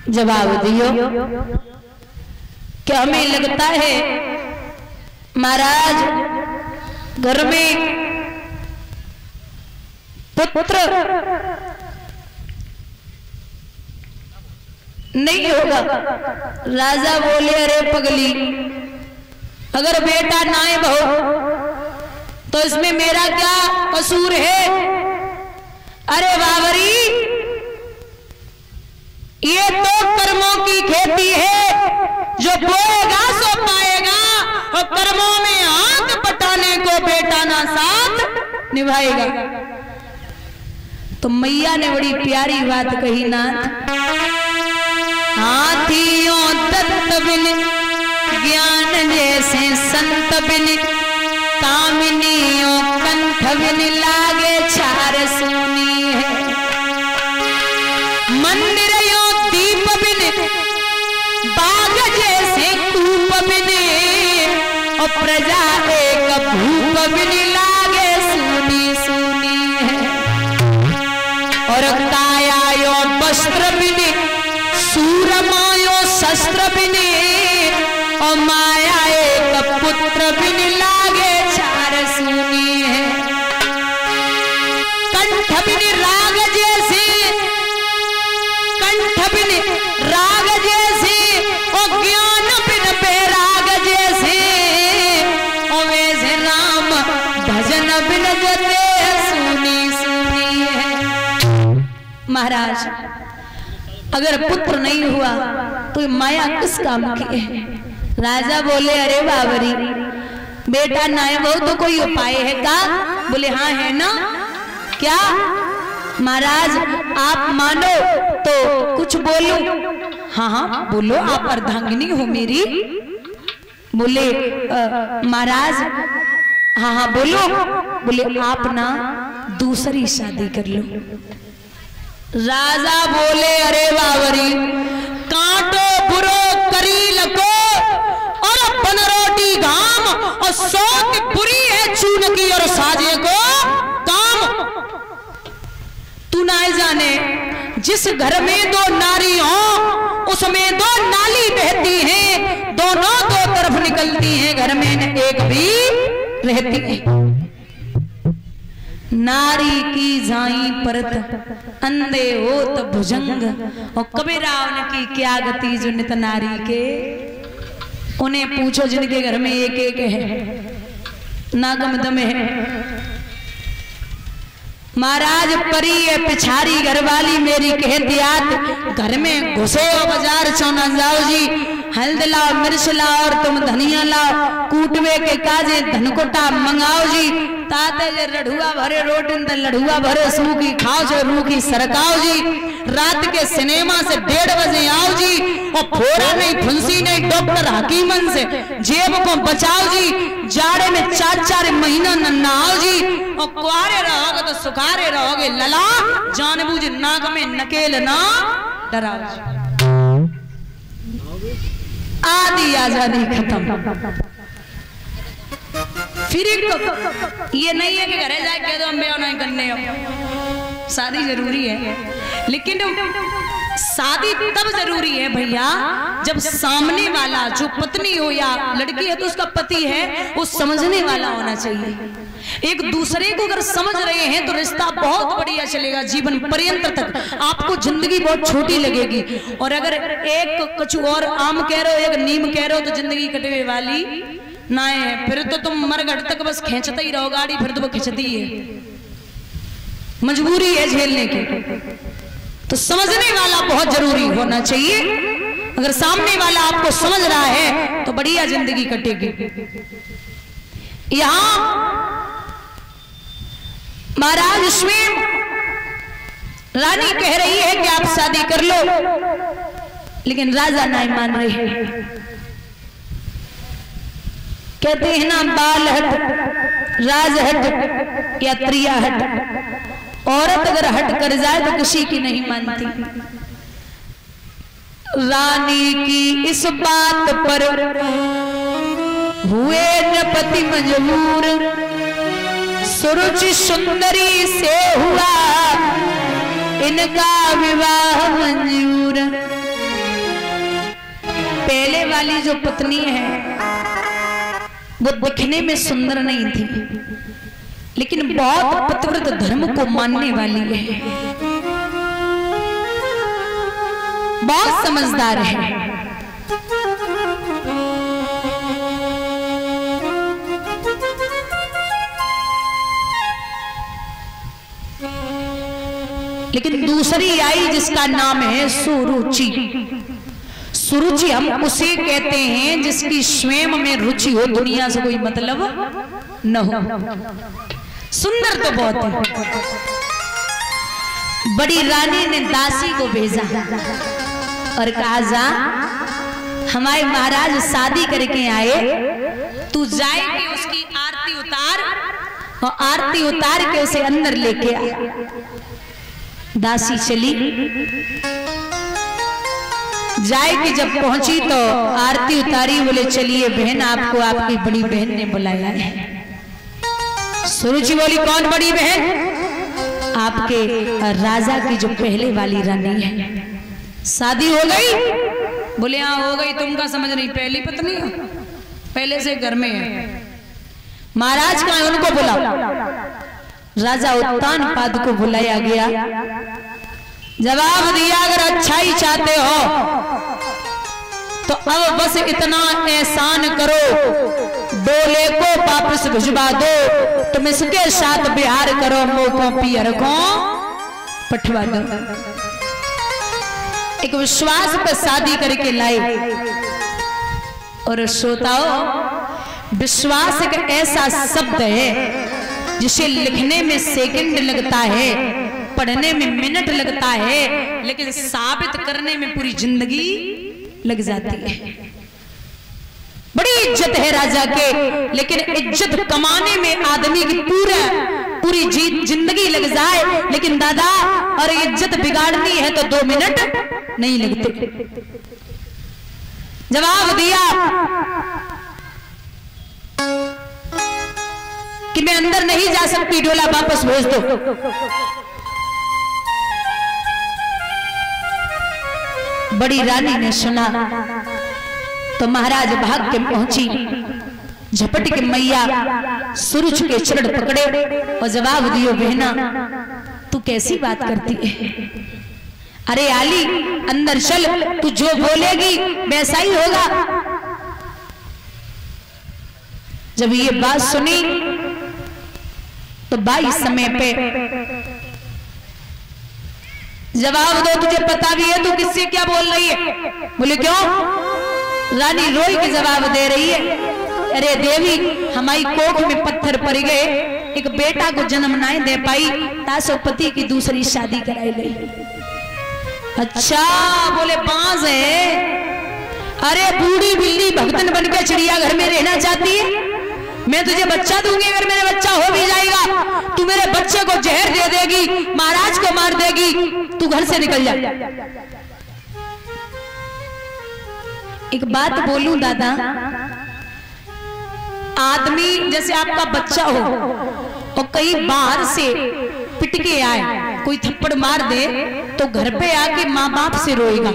जवाब दियो। क्या हमें लगता है महाराज घर में पुत्र नहीं होगा? राजा बोले, अरे पगली, अगर बेटा नायब हो तो इसमें मेरा क्या कसूर है? अरे बावरी, ये तो कर्मों की खेती है, जो बोएगा सो पाएगा, और कर्मों में हाथ बटाने को बेटा ना साथ निभाएगा। तो मैया ने बड़ी प्यारी बात कही, नाथ, हाथियों दत्त बिन ज्ञान जैसे संत बिन, कामिनियों कंठ बिन लागे छार सोनी है। मंदिरों दीप बिन बाग जैसे कूप बिन, और प्रजा एक भूप बिन लागे सुनी सुनी है। और कायायो वस्त्र बिन सूरमायो शस्त्र बिन, और माया एक पुत्र बिन लागे छार सुनी है। कंठ बिन राग जैसे, कंठ बिन राग जैसे, और ज्ञान बिन बैराग जैसे, और वैसे राम भजन बिन जते सुनी सुनी है। महाराज, अगर पुत्र नहीं हुआ तो माया किस काम की है? राजा बोले, अरे बावरी, बेटा नायब हो तो कोई उपाय है का? बोले, हाँ है ना। क्या महाराज, आप मानो तो कुछ बोलो। हाँ हाँ बोलो, आप अर्धांगिनी हो मेरी। बोले, महाराज हाँ हाँ बोलो। बोले, आप ना दूसरी शादी कर लो। राजा बोले, अरे बावरी, कांटो बुरो करी लको, और बन रोटी घाम, और सौत बुरी है चून की, और साजे को काम। तू ना जाने, जिस घर में दो नारी हो उसमें दो नाली बहती हैं, दोनों दो तरफ निकलती हैं, घर में एक भी रहती है। नारी की झाई परत अंधे होत भुजंग, और कबीरावन की क्या गति जो नित नारी के। उन्हें पूछो जिनके घर में एक एक है, नागम दम है। महाराज, परी है पिछारी घरवाली मेरी कह दिया, घर में घुसे हो बाजार चौना जाओ जी, हल्द लाओ मिर्च लाओ और तुम धनिया लाओ, कूटवे के काजे धनकोटा मंगाओ जी, ताते जे लड़ुआ भरे रोटिन त लड़ुआ भरे सूखी खाओ जो रूखी सरकाओ जी। रात के सिनेमा से 1:30 बजे आओ जी, और फोड़ा नहीं फुंसी नहीं डॉक्टर हकीमन से जेब को बचाओ जी। जाड़े में 4-4 महीना न नहाओ जी, और कुआरे रहोगे तो सुखारे रहोगे लला, जानबूझ नाक में नकेल ना डराओ जी। आधी आजादी खत्म। फिर ये नहीं है कि घरे जाए कह दो अम्बे नहीं करने, शादी जरूरी है, लेकिन शादी तब जरूरी है भैया जब सामने वाला जो पत्नी हो या लड़की है तो उसका पति है, वो समझने वाला होना चाहिए। एक दूसरे को अगर समझ रहे हैं तो रिश्ता बहुत बढ़िया चलेगा, जीवन पर्यंत तक आपको जिंदगी बहुत छोटी लगेगी। और अगर एक कछु और आम कह रहे हो एक नीम कह रहे हो तो जिंदगी कटने वाली ना है, फिर तो तुम मरघट तक बस खींचते ही रहो गाड़ी, फिर तो वो खिंचती है, मजबूरी है झेलने की। तो समझने वाला बहुत जरूरी होना चाहिए। अगर सामने वाला आपको समझ रहा है तो बढ़िया जिंदगी कटेगी। यहां महाराज इसमें रानी कह रही है कि आप शादी कर लो, लेकिन राजा नहीं मान रहे हैं। कहते हैं ना, बाल हट, राज हट या त्रिया हट, औरत अगर हट कर जाए तो किसी की नहीं मानती। रानी की इस बात पर हुए नृपति मजबूर, सुरुचि सुंदरी से हुआ इनका विवाह मंजूर। पहले वाली जो पत्नी है वो दिखने में सुंदर नहीं थी, लेकिन बहुत पतिव्रत धर्म को मानने वाली है, बहुत समझदार है। लेकिन दूसरी आई जिसका नाम है सुरुचि। सुरुचि हम उसे कहते हैं जिसकी स्वयं में रुचि हो, दुनिया से कोई मतलब न हो। सुंदर तो बहुत है। बड़ी रानी ने दासी को भेजा और कहा, जा हमारे महाराज शादी करके आए, तू जाएगी उसकी आरती उतार और आरती उतार के उसे अंदर लेके आ। दासी चली, जाएगी जब पहुंची तो आरती उतारी, बोले चलिए बहन, आपको आपकी बड़ी बहन ने बुलाया है। सुरुचि बोली, कौन बड़ी बहन? आपके राजा की जो पहले वाली रानी है। शादी हो गई? बोले हाँ हो गई। तुम क्या समझ रही, पहली पत्नी पहले से घर में है। महाराज का उनको बुलाओ। राजा उत्तान पाद को बुलाया गया। जवाब दिया, अगर अच्छा ही चाहते हो तो अब बस इतना एहसान करो, डोले को वापस भिजवा दो, तुम इसके साथ बिहार करो, मोको पियर को पठवा दो। एक विश्वास पर शादी करके लाए। और श्रोताओ, विश्वास एक ऐसा शब्द है जिसे लिखने में सेकंड लगता है, पढ़ने में मिनट लगता है, लेकिन साबित करने में पूरी जिंदगी लग जाती है। बड़ी इज्जत है राजा के, लेकिन इज्जत कमाने में आदमी की पूरी जिंदगी लग जाए, लेकिन दादा और इज्जत बिगाड़नी है तो 2 मिनट नहीं लगते। जवाब दिया कि मैं अंदर नहीं जा सकती, डोला वापस भेज दो। बड़ी रानी ने सुना तो महाराज भाग के पहुंची, झपट के मैया सुरुच के चरण पकड़े और जवाब दियो, बहना तू कैसी बात करती है? अरे आली अंदर चल, तू जो बोलेगी वैसा ही होगा। जब ये बात सुनी तो बाई समय पे जवाब दो, तुझे पता भी है तू किससे क्या बोल रही है? बोले क्यों? रानी रोई के जवाब दे रही है, अरे देवी हमारी कोख में पत्थर पड़ गए, एक बेटा को जन्म नहीं दे पाई, तासो पति की दूसरी शादी कराई गई। अच्छा, बोले बांस है? अरे बूढ़ी बिल्ली भगतन बनकर चिड़ियाघर में रहना चाहती है? मैं तुझे बच्चा दूंगी, अगर मेरा बच्चा हो भी जाएगा तू मेरे बच्चे को जहर दे देगी, महाराज को मार देगी, तू घर से निकल जा। एक बात बोलूं दादा, आदमी जैसे आपका बच्चा हो और कहीं बाहर से पिट के आए, कोई थप्पड़ मार दे तो घर पे आके माँ बाप से रोएगा,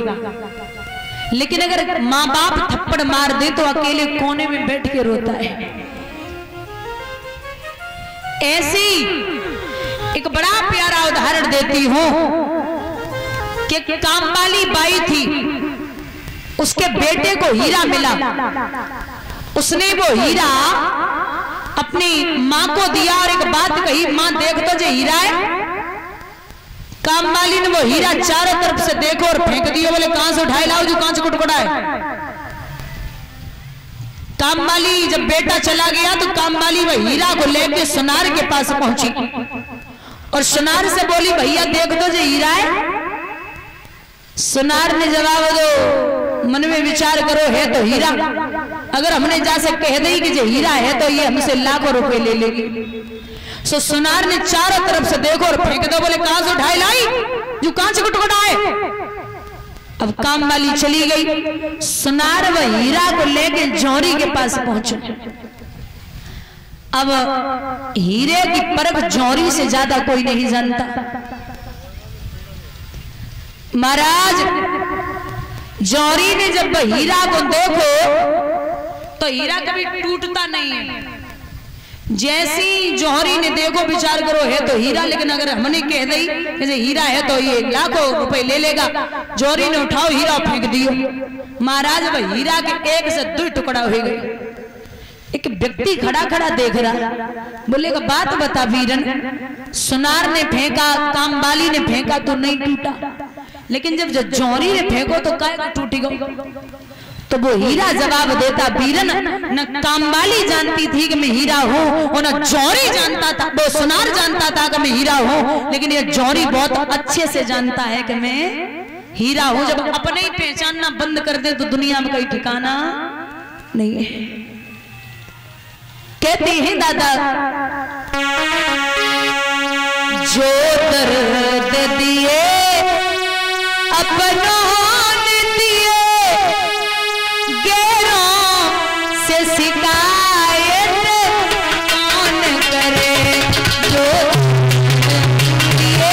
लेकिन अगर माँ बाप थप्पड़ मार दे तो अकेले कोने में बैठ के रोता है। ऐसी एक बड़ा प्यारा उदाहरण देती हूं कि कामवाली बाई थी, उसके बेटे को हीरा मिला, उसने वो हीरा अपनी मां को दिया और एक बात कही, मां देख तो जो हीरा है। कामवाली ने वो हीरा चारों तरफ से देखो और फेंक दिया। बोले कहां से उठाए लाओ, जो कहां से कुटकुटा है। कामवाली जब बेटा चला गया तो कामवाली वह हीरा को लेके सुनार के पास पहुंची और सुनार से बोली, भैया देख दो जो हीरा है। सुनार ने जवाब दो, मन में विचार करो, है तो हीरा, अगर हमने जा से कह दी कि जो हीरा है तो ये हमसे लाखों रुपए ले लेगी। सो सुनार ने चारों तरफ से देखो और फेंक दो। बोले कहां से उठाई लाई, जो कहां से कुटकुटाए। अब कामवाली चली गई, सुनार व हीरा को लेके जौहरी के पास पहुंचे। अब हीरे की परख जौहरी से ज्यादा कोई नहीं जानता। महाराज जौहरी ने जब हीरा को देखो तो हीरा कभी टूटता नहीं है। जैसी जौहरी ने देखो विचार करो है तो हीरा, लेकिन अगर हमने कह दी जैसे हीरा है तो ये लाखों रुपए ले लेगा, जौहरी ने उठाओ हीरा फेंक दियो। महाराज भाई हीरा के एक से दो टुकड़ा हो गए। एक व्यक्ति खड़ा खड़ा देख रहा, बोलेगा बात बता वीरन, सुनार ने फेंका, कामवाली ने फेंका तो नहीं टूटा, लेकिन जब जौहरी ने फेंको तो काय टूटेगा। तो वो हीरा जवाब देता, वीरन न कामवाली जानती थी कि मैं हीरा हूँ और न जौहरी जानता था, वो सुनार जानता था कि मैं हीरा हूँ, लेकिन ये जौहरी बहुत अच्छे से जानता है कि मैं हीरा हूँ। जब अपने ही पहचानना बंद कर दे तो दुनिया में कोई ठिकाना नहीं है। कहते हैं दादा, जो दर्द दिए अपनों ने दिए, गैरों से शिकायत कौन करे। जो दिए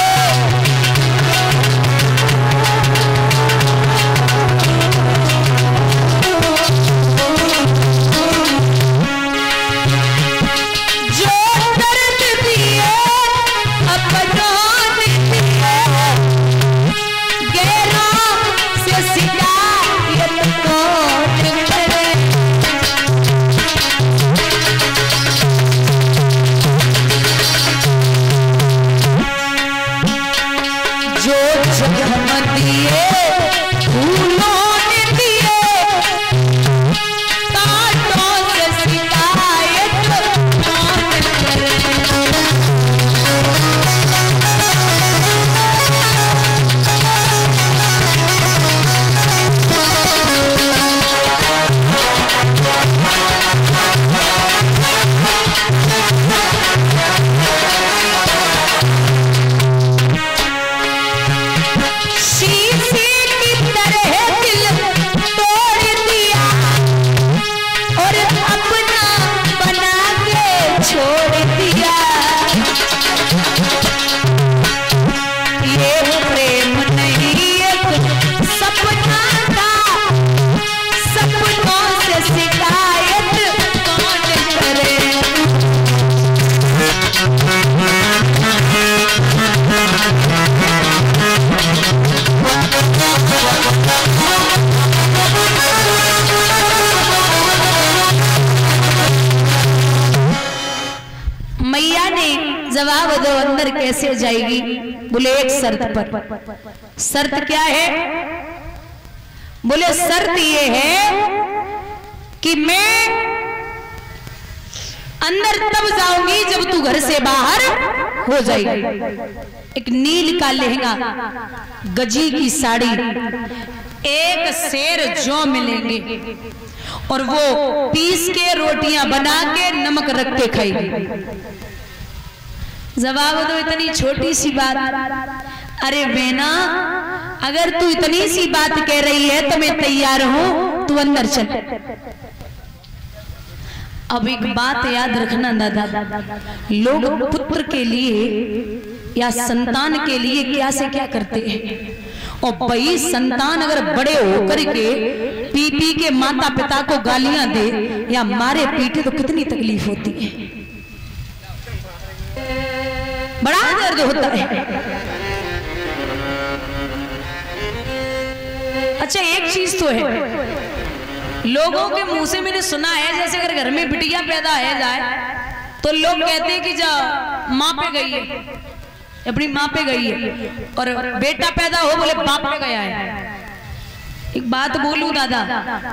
जवाब दो, अंदर कैसे जाएगी? बोले एक शर्त पर। शर्त क्या है? बोले शर्त ये है कि मैं अंदर तब जाऊंगी जब तू घर से बाहर हो जाएगी। एक नील का लहंगा, गजी की साड़ी, एक शेर जौ मिलेंगे और वो पीस के रोटियां बना के नमक रख के खाएगी। जवाब दो, इतनी छोटी सी बात। अरे बेना, अगर तू इतनी सी बात कह रही है तो मैं तैयार हूं, तू अंदर चल। अब एक बात याद रखना दादा, लोग पुत्र के लिए या संतान के लिए क्या से क्या करते हैं। और भाई संतान अगर बड़े होकर के पी पी के माता पिता को गालियां दे या मारे पीटे तो कितनी तकलीफ होती है, बड़ा दर्द होता है। अच्छा एक चीज तो है, लोगों के मुंह से मैंने सुना है, जैसे अगर घर में बिटिया पैदा है जाए तो लोग कहते हैं कि जा माँ पे गई है, अपनी माँ पे गई है, और बेटा पैदा हो बोले बाप पे गया है। एक बात बोलूं दादा,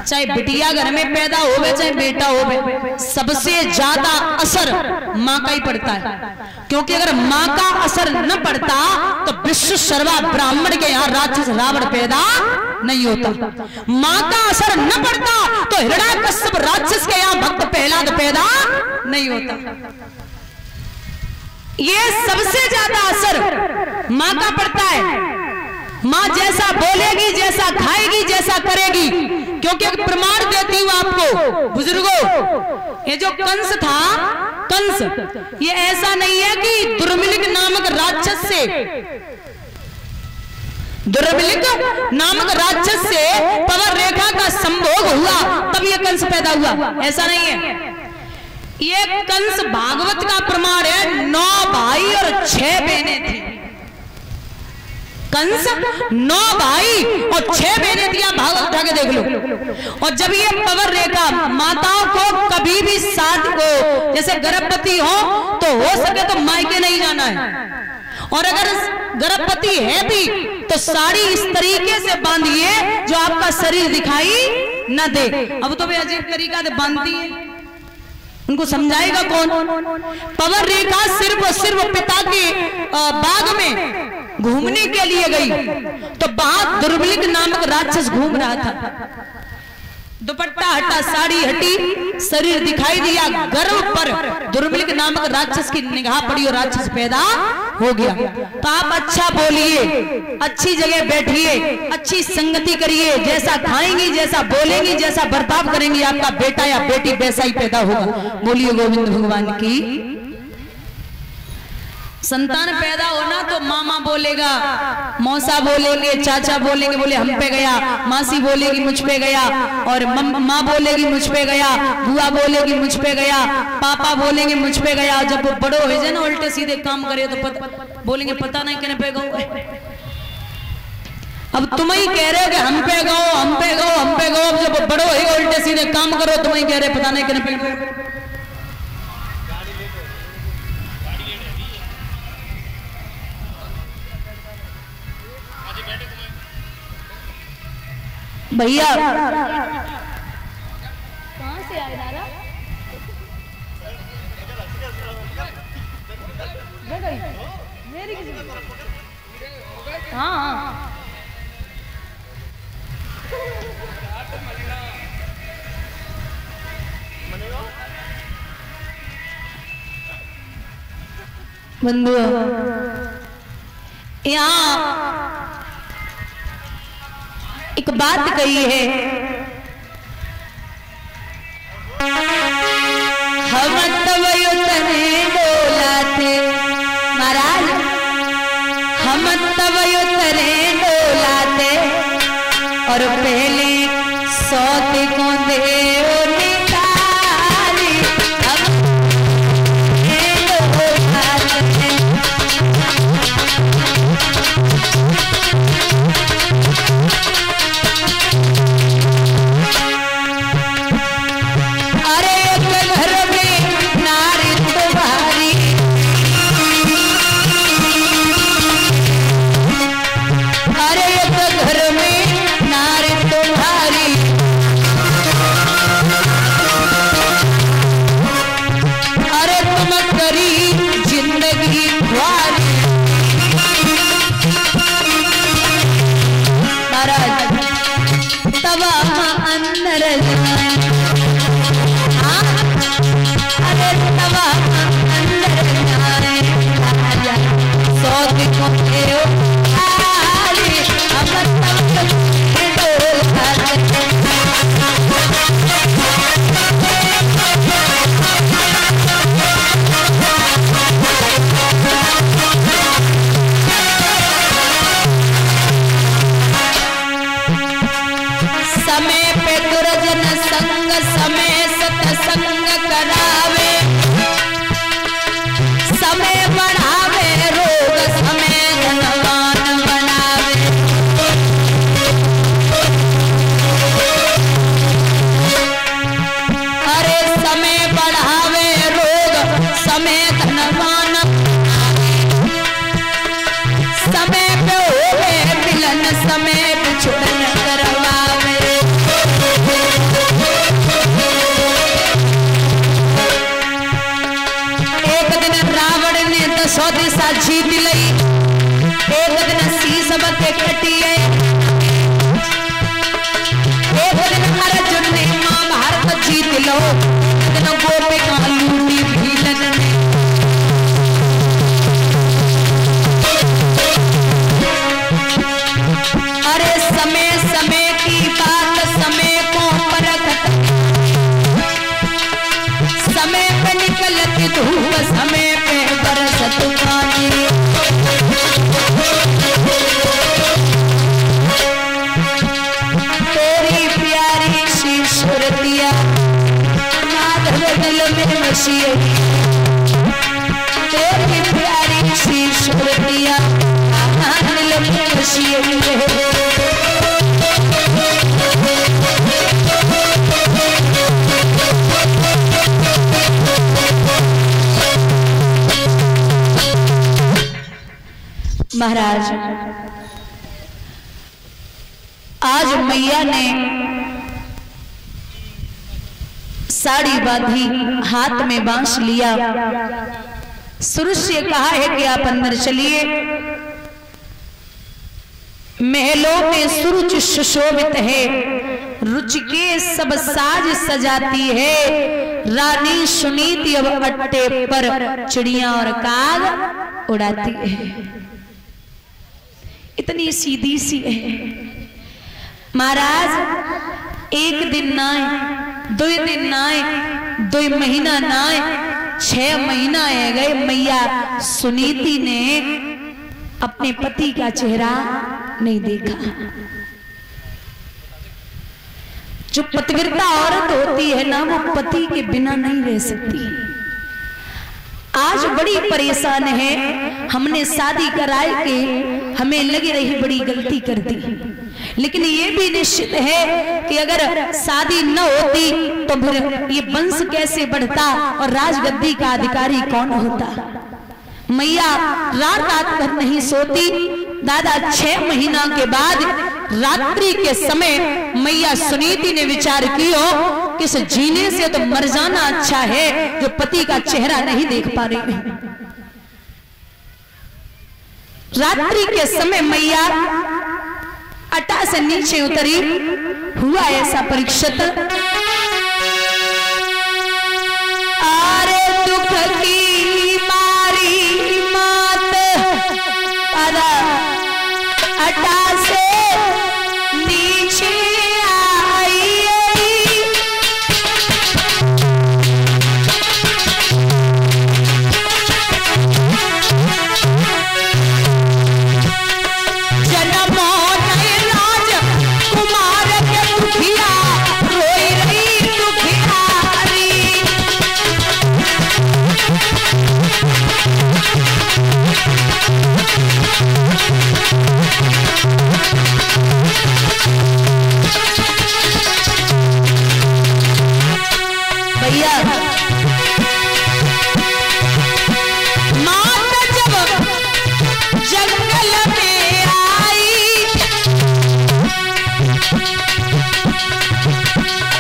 चाहे बिटिया घर में पैदा होवे चाहे बेटा होवे, सबसे ज्यादा असर माँ का ही पड़ता है। क्योंकि अगर माँ का असर न पड़ता तो विश्व सर्वा ब्राह्मण के यहाँ राक्षस रावण पैदा नहीं होता। माँ का असर न पड़ता तो हिरण्याकश्यप राक्षस के यहाँ भक्त प्रहलाद पैदा नहीं होता। ये सबसे ज्यादा असर माँ का पड़ता है। माँ जैसा बोलेगी, जैसा खाएगी, जैसा करेगी। क्योंकि एक प्रमाण देती हूं आपको बुजुर्गों, ये जो कंस था, कंस ये ऐसा नहीं है कि दुर्मिलिक नामक राक्षस से दुर्बलिक नामक राक्षस से पवर रेखा का संभोग हुआ, तब ये कंस पैदा हुआ, ऐसा नहीं है। ये कंस भागवत का प्रमाण है, 9 भाई और 6 बहनें थी। कंस 9 भाई और 6 बहनें थी, भागवत उठा के देख लो। और जब ये पवर रेखा माताओं को कभी भी शादी को जैसे गर्भवती हो सके तो मायके नहीं जाना है, और अगर गर्भवती है भी तो साड़ी इस तरीके से बांधिए जो आपका शरीर दिखाई न दे। अब तो वे अजीब तरीका से बांधती है, उनको समझाएगा कौन। पवर रेखा सिर्फ और सिर्फ पिता के बाग में घूमने के लिए गई, तो वहां दुर्बलिक नामक राक्षस घूम रहा था। दुपट्टा हटा, साड़ी हटी, शरीर दिखाई दिया, गर्भ पर दुर्बलिक नामक राक्षस की निगाह पड़ी और राक्षस पैदा हो गया। तो आप अच्छा बोलिए, अच्छी जगह बैठिए, अच्छी संगति करिए, जैसा खाएंगी, जैसा बोलेंगी, जैसा बर्ताव करेंगी, आपका बेटा या बेटी वैसा ही पैदा होगा। बोलिए गोविंद भगवान की। संतान पैदा होना तो मामा बोलेगा, मौसा बोलेंगे, चाचा बोलेंगे, बोले हम पे गया, मासी बोलेगी मुझ पे गया, और माँ बोलेगी मुझ पे गया, बुआ बोलेगी मुझ पे गया, पापा बोलेंगे मुझ पे गया। जब वो बड़ो हो जाए ना, उल्टे सीधे काम करे तो बोलेंगे पता नहीं कहने पे गए। अब तुम ही कह रहे हो कि हम पे गो, हम पे गो, हम पे गो। जब वो बड़ो हो उल्टे सीधे काम करो, तुम ही कह रहे पता नहीं कहने पे गो। भैया कहां से आए दादा? मेरी हाँ बंधु, यहाँ एक बात कही है, हम तब युतने बोला थे महाराज, हम तब युतने बोला थे, और पहले सौते को दे निकाली, हम बोला थे। जीत लई, एक दिन शीश बके कटिए, एक दिन अर्जुन ने महाभारत जीत लो, एक दिन गोपिका लूटी भीलन ने। अरे समय समय की बात समय को परखत, समय पे निकलती धूप, समय पे बरसत पानी। महाराज आज मैया ने साड़ी बांधी, हाथ में बांस लिया, सुरुज से कहा है कि आप अंदर चलिए। महलों में सुरुच सुशोभित है, रुच के सब साज सजाती है। रानी सुनीति अब अट्टे पर चिड़िया और काग उड़ाती है। इतनी सीधी सी है। महाराज एक दिन ना आए, 2 दिन ना आए, 2 महीना ना आए, 6 महीना आ गए। मैया सुनीति ने अपने पति का चेहरा नहीं देखा। जो पतिव्रता औरत होती है ना, वो पति के बिना नहीं रह सकती। आज बड़ी परेशान है, हमने शादी कराई के हमें लगी रही बड़ी गलती कर दी, लेकिन ये भी निश्चित है कि अगर शादी न होती तो फिर ये वंश कैसे बढ़ता और राजगद्दी का अधिकारी कौन होता। मैया रात रात भर नहीं सोती। दादा 6 महीना के बाद रात्रि के समय मैया सुनीति ने विचार किया कि इस जीने से तो मर जाना अच्छा है, जो पति का चेहरा नहीं देख पा रही है। रात्रि के समय मैया अटा से नीचे उतरी। हुआ ऐसा परीक्षित, आरे दुख की मारी मात अटा से नीचे आई। जन्मों ने राज कुमार के दुखिया रोई रही दुखियारी। भैया मात जब जंगल में आई,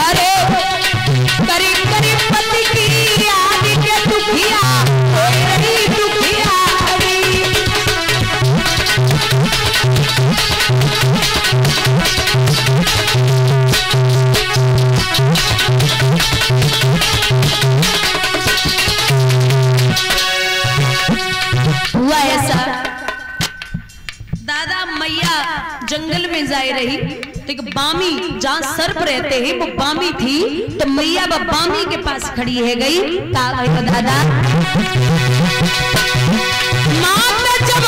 अरे करीब करीब पति की याद के दुखिया हो रही दुखियारी। हुआ ऐसा, दादा मैया जंगल में जा रही तो एक बामी, जहां सर्प रहते हैं वो बामी थी, तो मैया वो बामी के पास खड़ी है गई। कहा दादा माँ जब